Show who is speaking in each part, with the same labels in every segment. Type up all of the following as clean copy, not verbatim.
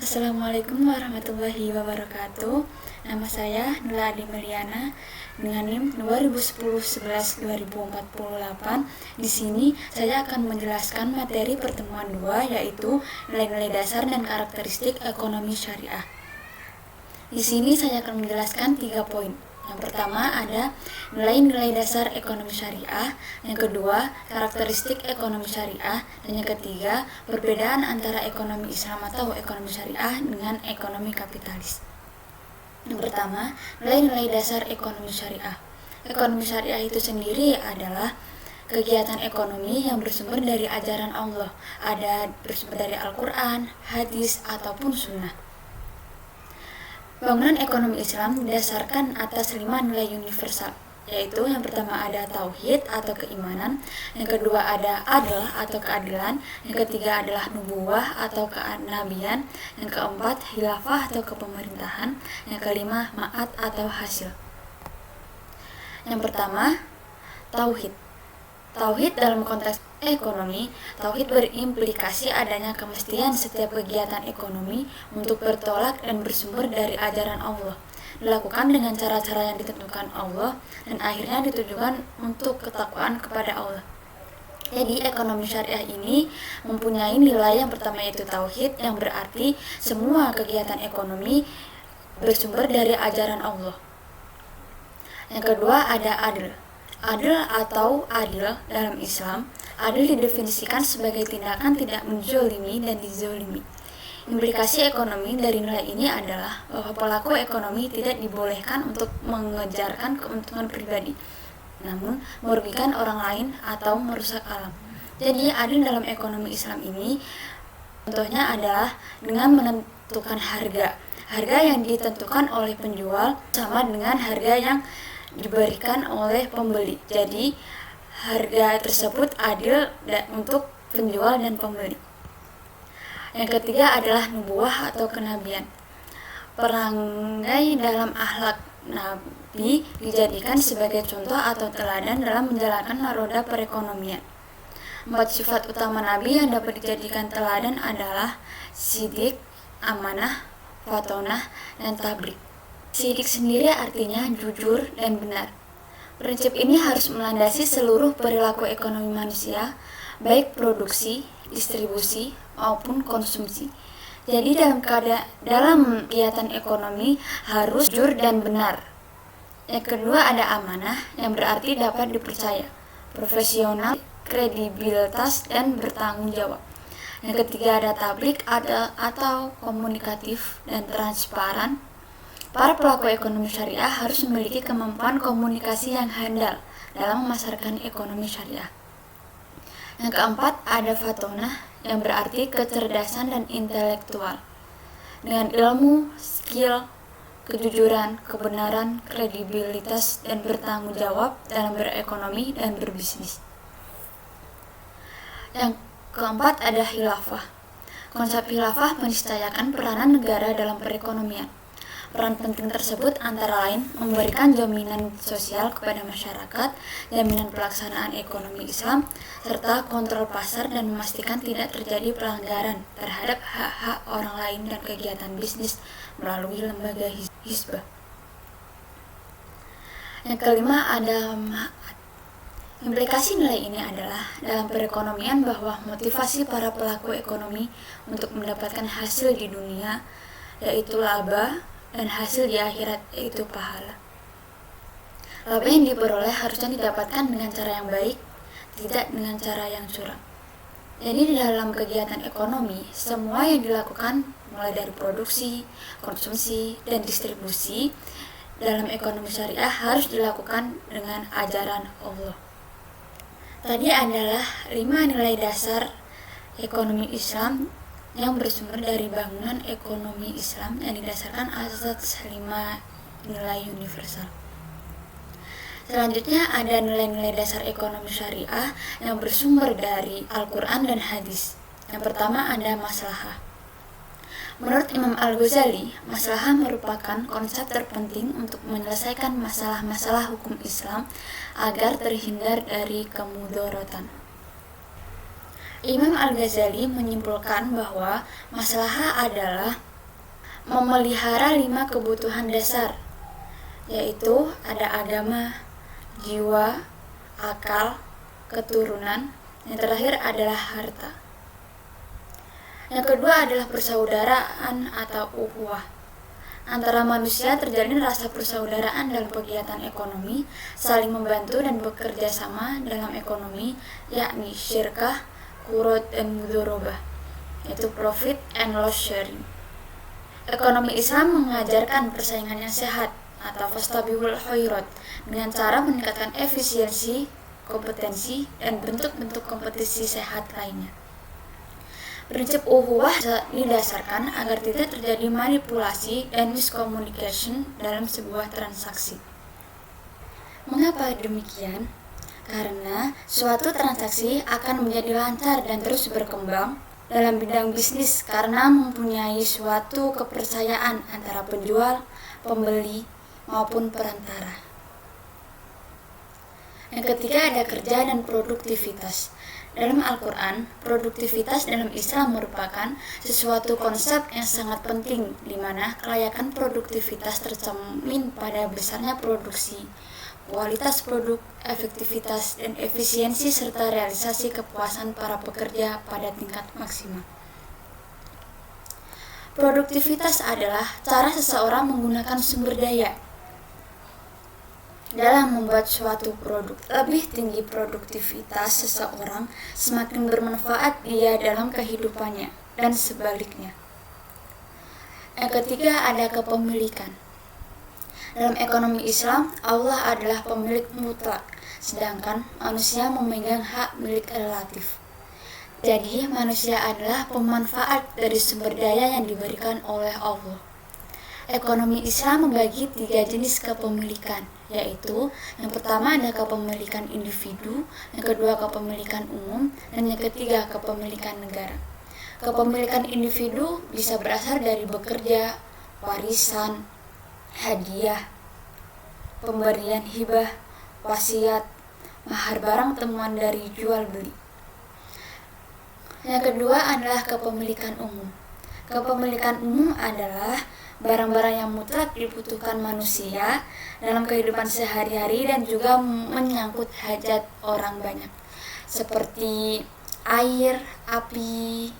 Speaker 1: Assalamualaikum warahmatullahi wabarakatuh. Nama saya Nula Adi Meliana dengan NIM 2010-11-2048. Di sini saya akan menjelaskan materi pertemuan 2, yaitu nilai-nilai dasar dan karakteristik ekonomi syariah. Di sini saya akan menjelaskan 3 poin. Yang pertama ada nilai-nilai dasar ekonomi syariah, yang kedua karakteristik ekonomi syariah, dan yang ketiga perbedaan antara ekonomi Islam atau ekonomi syariah dengan ekonomi kapitalis. Yang pertama, nilai-nilai dasar ekonomi syariah. Ekonomi syariah itu sendiri adalah kegiatan ekonomi yang bersumber dari ajaran Allah, ada bersumber dari Al-Quran, hadis, ataupun sunnah. Bangunan ekonomi Islam didasarkan atas 5 nilai universal, yaitu yang pertama ada tauhid atau keimanan, yang kedua ada adl atau keadilan, yang ketiga adalah nubuwah atau kenabian, yang keempat khilafah atau kepemerintahan, yang kelima ma'ad atau hasil. Yang pertama, tauhid. Tauhid dalam konteks ekonomi, tauhid berimplikasi adanya kemestian setiap kegiatan ekonomi untuk bertolak dan bersumber dari ajaran Allah, dilakukan dengan cara-cara yang ditentukan Allah, dan akhirnya ditujukan untuk ketakwaan kepada Allah. Jadi ekonomi syariah ini mempunyai nilai yang pertama yaitu tauhid, yang berarti semua kegiatan ekonomi bersumber dari ajaran Allah. Yang kedua ada adl. Adl atau adil dalam Islam, adil didefinisikan sebagai tindakan tidak menzolimi dan dizolimi. Implikasi ekonomi dari nilai ini adalah bahwa pelaku ekonomi tidak dibolehkan untuk mengejarkan keuntungan pribadi, namun merugikan orang lain atau merusak alam. Jadi adil dalam ekonomi Islam ini contohnya adalah dengan menentukan harga. Harga yang ditentukan oleh penjual sama dengan harga yang diberikan oleh pembeli. Jadi harga tersebut adil untuk penjual dan pembeli. Yang ketiga adalah nubuwah atau kenabian. Perangai dalam akhlak Nabi dijadikan sebagai contoh atau teladan dalam menjalankan roda perekonomian. 4 sifat utama Nabi yang dapat dijadikan teladan adalah sidik, amanah, fatonah, dan tablik. Sidik sendiri artinya jujur dan benar. Prinsip ini harus melandasi seluruh perilaku ekonomi manusia, baik produksi, distribusi, maupun konsumsi. Jadi dalam kegiatan ekonomi harus jujur dan benar. Yang kedua ada amanah, yang berarti dapat dipercaya, profesional, kredibilitas, dan bertanggung jawab. Yang ketiga ada tablik atau komunikatif dan transparan. Para pelaku ekonomi syariah harus memiliki kemampuan komunikasi yang handal dalam memasarkan ekonomi syariah. Yang keempat ada fatonah, yang berarti kecerdasan dan intelektual. Dengan ilmu, skill, kejujuran, kebenaran, kredibilitas, dan bertanggung jawab dalam berekonomi dan berbisnis. Yang keempat ada khilafah. Konsep khilafah meniscayakan peranan negara dalam perekonomian. Peran penting tersebut antara lain memberikan jaminan sosial kepada masyarakat, jaminan pelaksanaan ekonomi Islam, serta kontrol pasar dan memastikan tidak terjadi pelanggaran terhadap hak-hak orang lain dan kegiatan bisnis melalui lembaga hizbah. Yang kelima ada ma'ad. Implikasi nilai ini adalah dalam perekonomian bahwa motivasi para pelaku ekonomi untuk mendapatkan hasil di dunia yaitu laba, dan hasil di akhirat yaitu pahala. Laba yang diperoleh harusnya didapatkan dengan cara yang baik, tidak dengan cara yang curang. Jadi di dalam kegiatan ekonomi, semua yang dilakukan mulai dari produksi, konsumsi, dan distribusi dalam ekonomi syariah harus dilakukan dengan ajaran Allah. Tadi adalah 5 nilai dasar ekonomi Islam yang bersumber dari bangunan ekonomi Islam yang didasarkan atas 5 nilai universal. Selanjutnya ada nilai-nilai dasar ekonomi syariah yang bersumber dari Al-Quran dan hadis. Yang pertama ada maslahah. Menurut Imam Al-Ghazali, maslahah merupakan konsep terpenting untuk menyelesaikan masalah-masalah hukum Islam agar terhindar dari kemudorotan. Imam Al-Ghazali menyimpulkan bahwa maslahah adalah memelihara 5 kebutuhan dasar, yaitu ada agama, jiwa, akal, keturunan, yang terakhir adalah harta. Yang kedua adalah persaudaraan atau ukhuwah. Antara manusia terjalin rasa persaudaraan dalam kegiatan ekonomi, saling membantu dan bekerja sama dalam ekonomi, yakni syirkah, qurud, dan mudharabah, yaitu profit and loss sharing. Ekonomi Islam mengajarkan persaingan yang sehat atau fastabiqul khairat dengan cara meningkatkan efisiensi, kompetensi, dan bentuk-bentuk kompetisi sehat lainnya. Prinsip ukhuwah didasarkan agar tidak terjadi manipulasi dan miscommunication dalam sebuah transaksi. Mengapa demikian? Karena suatu transaksi akan menjadi lancar dan terus berkembang dalam bidang bisnis karena mempunyai suatu kepercayaan antara penjual, pembeli, maupun perantara. Yang ketiga ada kerja dan produktivitas. Dalam Al-Quran, produktivitas dalam Islam merupakan sesuatu konsep yang sangat penting, di mana kelayakan produktivitas tercermin pada besarnya produksi, kualitas produk, efektivitas, dan efisiensi serta realisasi kepuasan para pekerja pada tingkat maksimal. Produktivitas adalah cara seseorang menggunakan sumber daya dalam membuat suatu produk. Lebih tinggi produktivitas seseorang, semakin bermanfaat dia dalam kehidupannya, dan sebaliknya. Yang ketiga ada kepemilikan. Dalam ekonomi Islam, Allah adalah pemilik mutlak, sedangkan manusia memegang hak milik relatif. Jadi, manusia adalah pemanfaat dari sumber daya yang diberikan oleh Allah. Ekonomi Islam membagi 3 jenis kepemilikan, yaitu yang pertama ada kepemilikan individu, yang kedua kepemilikan umum, dan yang ketiga kepemilikan negara. Kepemilikan individu bisa berasal dari bekerja, warisan, hadiah, pemberian hibah, wasiat, mahar barang temuan dari jual beli. Yang kedua adalah kepemilikan umum. Kepemilikan umum adalah barang-barang yang mutlak dibutuhkan manusia dalam kehidupan sehari-hari dan juga menyangkut hajat orang banyak, seperti air, api,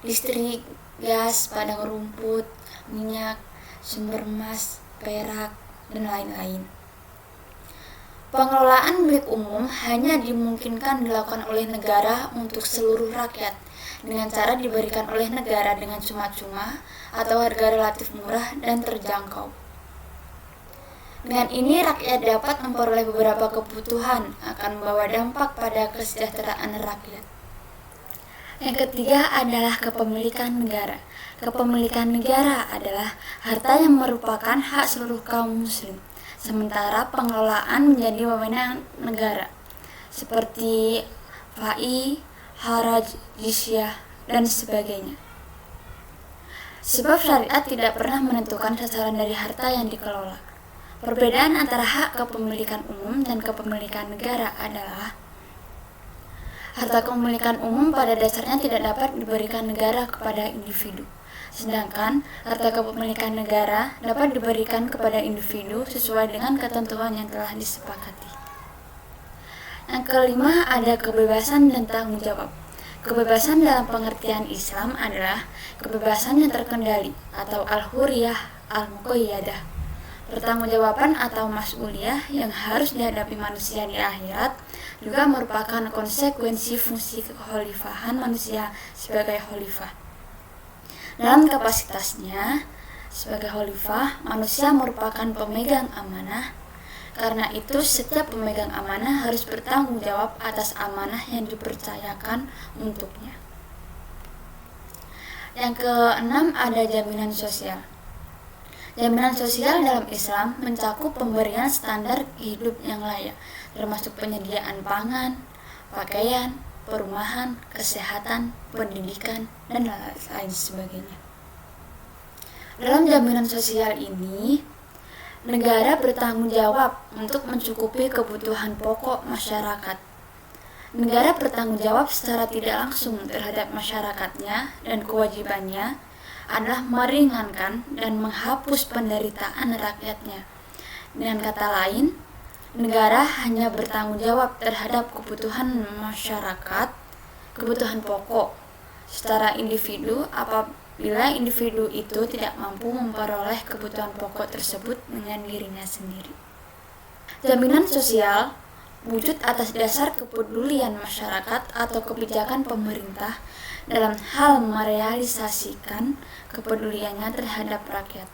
Speaker 1: listrik, gas, padang rumput, minyak, sumber emas, perak, dan lain-lain. Pengelolaan milik umum hanya dimungkinkan dilakukan oleh negara untuk seluruh rakyat dengan cara diberikan oleh negara dengan cuma-cuma atau harga relatif murah dan terjangkau. Dengan ini rakyat dapat memperoleh beberapa kebutuhan, akan membawa dampak pada kesejahteraan rakyat. Yang ketiga adalah kepemilikan negara. Kepemilikan negara adalah harta yang merupakan hak seluruh kaum muslim, sementara pengelolaan menjadi wewenang negara, seperti fai, haraj, jizyah, dan sebagainya. Sebab syariat tidak pernah menentukan sasaran dari harta yang dikelola. Perbedaan antara hak kepemilikan umum dan kepemilikan negara adalah harta kepemilikan umum pada dasarnya tidak dapat diberikan negara kepada individu, sedangkan harta kepemilikan negara dapat diberikan kepada individu sesuai dengan ketentuan yang telah disepakati. Yang kelima ada kebebasan dan tanggung jawab. Kebebasan dalam pengertian Islam adalah kebebasan yang terkendali atau al-hurriyah al-muqayyadah, pertanggungjawaban atau mas'uliyah yang harus dihadapi manusia di akhirat, juga merupakan konsekuensi fungsi kekhalifahan manusia sebagai khalifah. Dalam kapasitasnya sebagai khalifah, manusia merupakan pemegang amanah. Karena itu, setiap pemegang amanah harus bertanggung jawab atas amanah yang dipercayakan untuknya. Yang keenam ada jaminan sosial. Jaminan sosial dalam Islam mencakup pemberian standar hidup yang layak, termasuk penyediaan pangan, pakaian, perumahan, kesehatan, pendidikan, dan lain sebagainya. Dalam jaminan sosial ini, negara bertanggung jawab untuk mencukupi kebutuhan pokok masyarakat. Negara bertanggung jawab secara tidak langsung terhadap masyarakatnya dan kewajibannya adalah meringankan dan menghapus penderitaan rakyatnya. Dengan kata lain, negara hanya bertanggung jawab terhadap kebutuhan masyarakat, kebutuhan pokok secara individu apabila individu itu tidak mampu memperoleh kebutuhan pokok tersebut dengan dirinya sendiri. Jaminan sosial wujud atas dasar kepedulian masyarakat atau kebijakan pemerintah dalam hal merealisasikan kepeduliannya terhadap rakyat.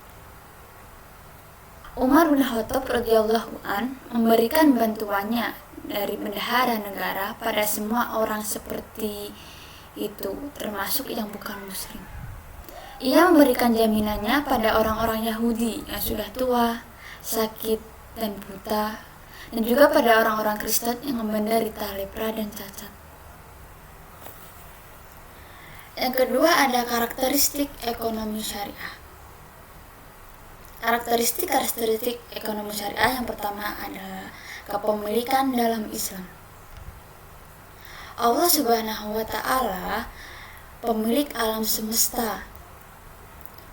Speaker 1: Umar bin Khattab radhiyallahu an memberikan bantuannya dari bendahara negara pada semua orang seperti itu, termasuk yang bukan muslim. Ia memberikan jaminannya pada orang-orang Yahudi yang sudah tua, sakit, dan buta, dan juga pada orang-orang Kristen yang menderita lepra dan cacat. Yang kedua ada karakteristik ekonomi syariah. Karakteristik ekonomi syariah yang pertama adalah kepemilikan dalam Islam. Allah Subhanahu wa Ta'ala, pemilik alam semesta.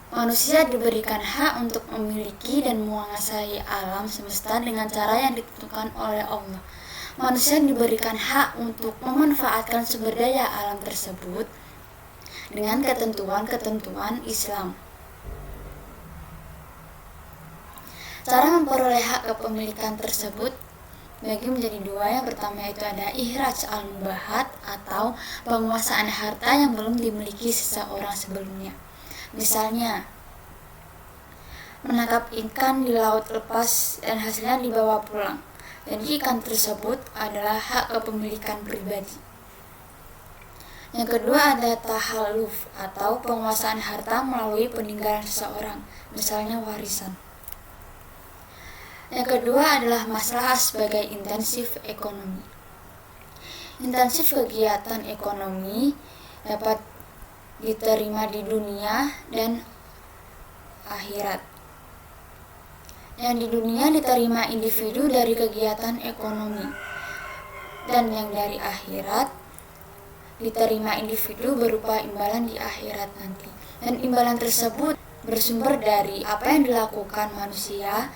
Speaker 1: Manusia diberikan hak untuk memiliki dan menguasai alam semesta dengan cara yang ditentukan oleh Allah. Manusia diberikan hak untuk memanfaatkan sumber daya alam tersebut dengan ketentuan-ketentuan Islam. Cara memperoleh hak kepemilikan tersebut bagi menjadi dua. Yang pertama itu ada ihraj al-mubahat atau penguasaan harta yang belum dimiliki seseorang sebelumnya. Misalnya, menangkap ikan di laut lepas dan hasilnya dibawa pulang. Jadi ikan tersebut adalah hak kepemilikan pribadi. Yang kedua ada tahalluf atau penguasaan harta melalui peninggalan seseorang, misalnya warisan. Yang kedua adalah masalah sebagai intensif ekonomi. Intensif kegiatan ekonomi dapat diterima di dunia dan akhirat. Yang di dunia diterima individu dari kegiatan ekonomi, dan yang dari akhirat diterima individu berupa imbalan di akhirat nanti. Dan imbalan tersebut bersumber dari apa yang dilakukan manusia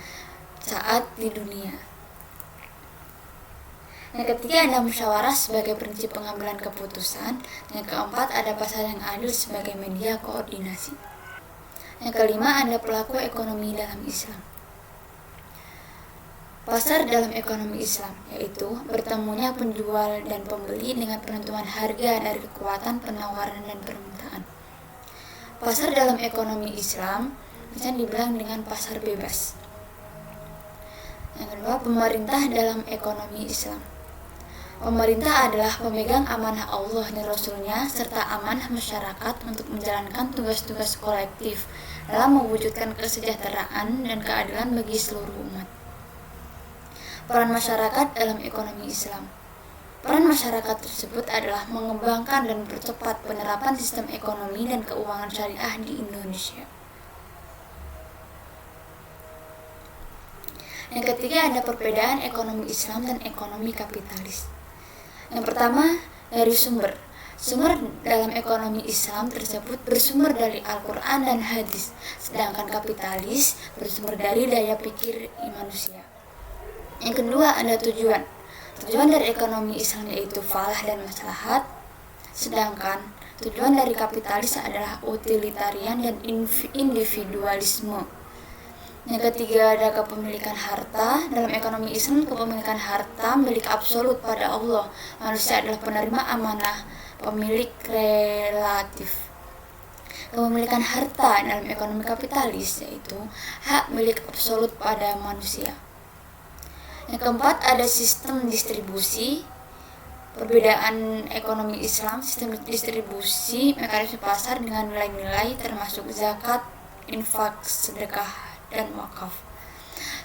Speaker 1: saat di dunia. Yang ketiga ada musyawarah sebagai prinsip pengambilan keputusan. Yang keempat ada pasar yang adil sebagai media koordinasi. Yang kelima ada pelaku ekonomi dalam Islam. Pasar dalam ekonomi Islam yaitu bertemunya penjual dan pembeli dengan penentuan harga dari kekuatan penawaran dan permintaan. Pasar dalam ekonomi Islam bisa dibilang dengan pasar bebas. Yang kedua, pemerintah dalam ekonomi Islam. Pemerintah adalah pemegang amanah Allah dan Rasul-Nya serta amanah masyarakat untuk menjalankan tugas-tugas kolektif dalam mewujudkan kesejahteraan dan keadilan bagi seluruh umat. Peran masyarakat dalam ekonomi Islam. Peran masyarakat tersebut adalah mengembangkan dan mempercepat penerapan sistem ekonomi dan keuangan syariah di Indonesia. Yang ketiga ada perbedaan ekonomi Islam dan ekonomi kapitalis. Yang pertama dari sumber. Sumber dalam ekonomi Islam tersebut bersumber dari Al-Quran dan hadis, sedangkan kapitalis bersumber dari daya pikir manusia. Yang kedua ada tujuan. Tujuan dari ekonomi Islam yaitu falah dan maslahat, sedangkan tujuan dari kapitalis adalah utilitarian dan individualisme. Yang ketiga ada kepemilikan harta. Dalam ekonomi Islam, kepemilikan harta milik absolut pada Allah. Manusia adalah penerima amanah, pemilik relatif. Kepemilikan harta dalam ekonomi kapitalis yaitu hak milik absolut pada manusia. Yang keempat ada sistem distribusi. Perbedaan ekonomi Islam, sistem distribusi mekanisme pasar dengan nilai-nilai termasuk zakat, infak, sedekah, dan wakaf.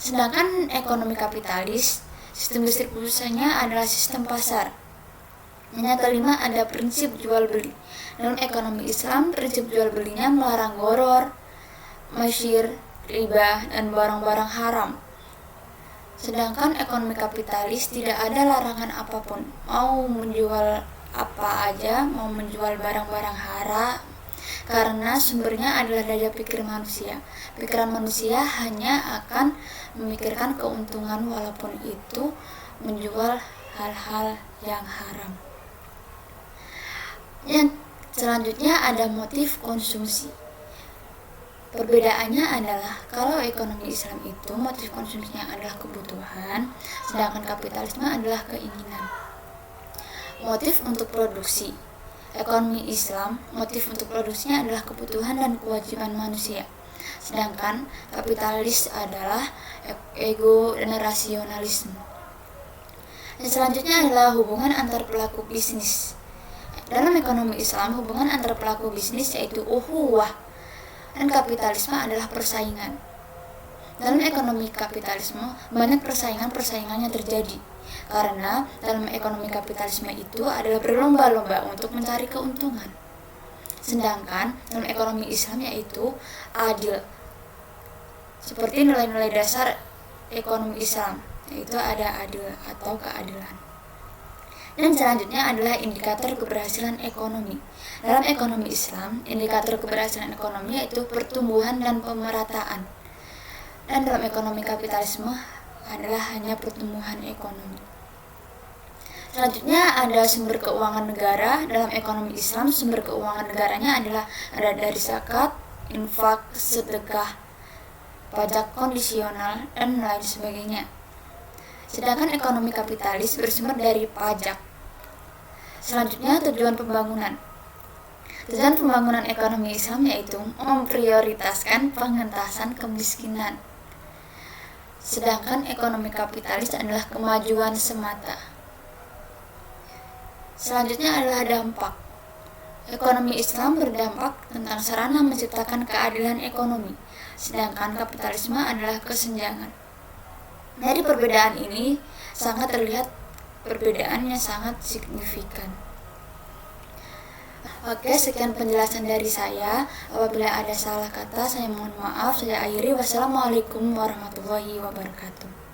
Speaker 1: Sedangkan ekonomi kapitalis, sistem distribusinya adalah sistem pasar. Yang kelima ada prinsip jual beli. Dalam ekonomi Islam, prinsip jual belinya melarang gharar, maisir, riba, dan barang-barang haram. Sedangkan ekonomi kapitalis tidak ada larangan apapun. Mau menjual apa aja, mau menjual barang-barang haram, karena sumbernya adalah daya pikir manusia. Pikiran manusia hanya akan memikirkan keuntungan walaupun itu menjual hal-hal yang haram. Yang selanjutnya ada motif konsumsi. Perbedaannya adalah kalau ekonomi Islam itu motif konsumsinya adalah kebutuhan, sedangkan kapitalisme adalah keinginan. Motif untuk produksi. Ekonomi Islam, motif untuk produksinya adalah kebutuhan dan kewajiban manusia. Sedangkan kapitalis adalah ego dan rasionalisme. Dan selanjutnya adalah hubungan antar pelaku bisnis. Dalam ekonomi Islam, hubungan antar pelaku bisnis yaitu ukhuwah, dan kapitalisme adalah persaingan. Dalam ekonomi kapitalisme, banyak persaingan yang terjadi. Karena dalam ekonomi kapitalisme itu adalah berlomba-lomba untuk mencari keuntungan. Sedangkan dalam ekonomi Islam yaitu adil. Seperti nilai-nilai dasar ekonomi Islam, yaitu ada adil atau keadilan. Dan selanjutnya adalah indikator keberhasilan ekonomi. Dalam ekonomi Islam, indikator keberhasilan ekonomi yaitu pertumbuhan dan pemerataan. Dan dalam ekonomi kapitalisme adalah hanya pertumbuhan ekonomi. Selanjutnya ada sumber keuangan negara. Dalam ekonomi Islam, sumber keuangan negaranya adalah ada dari zakat, infak, sedekah, pajak kondisional, dan lain sebagainya. Sedangkan ekonomi kapitalis bersumber dari pajak. Selanjutnya tujuan pembangunan. Tujuan pembangunan ekonomi Islam yaitu memprioritaskan pengentasan kemiskinan. Sedangkan ekonomi kapitalis adalah kemajuan semata. Selanjutnya adalah dampak. Ekonomi Islam berdampak tentang sarana menciptakan keadilan ekonomi, sedangkan kapitalisme adalah kesenjangan. Dari perbedaan ini sangat terlihat perbedaannya sangat signifikan. Oke, sekian penjelasan dari saya. Apabila ada salah kata, saya mohon maaf. Saya akhiri. Wassalamualaikum warahmatullahi wabarakatuh.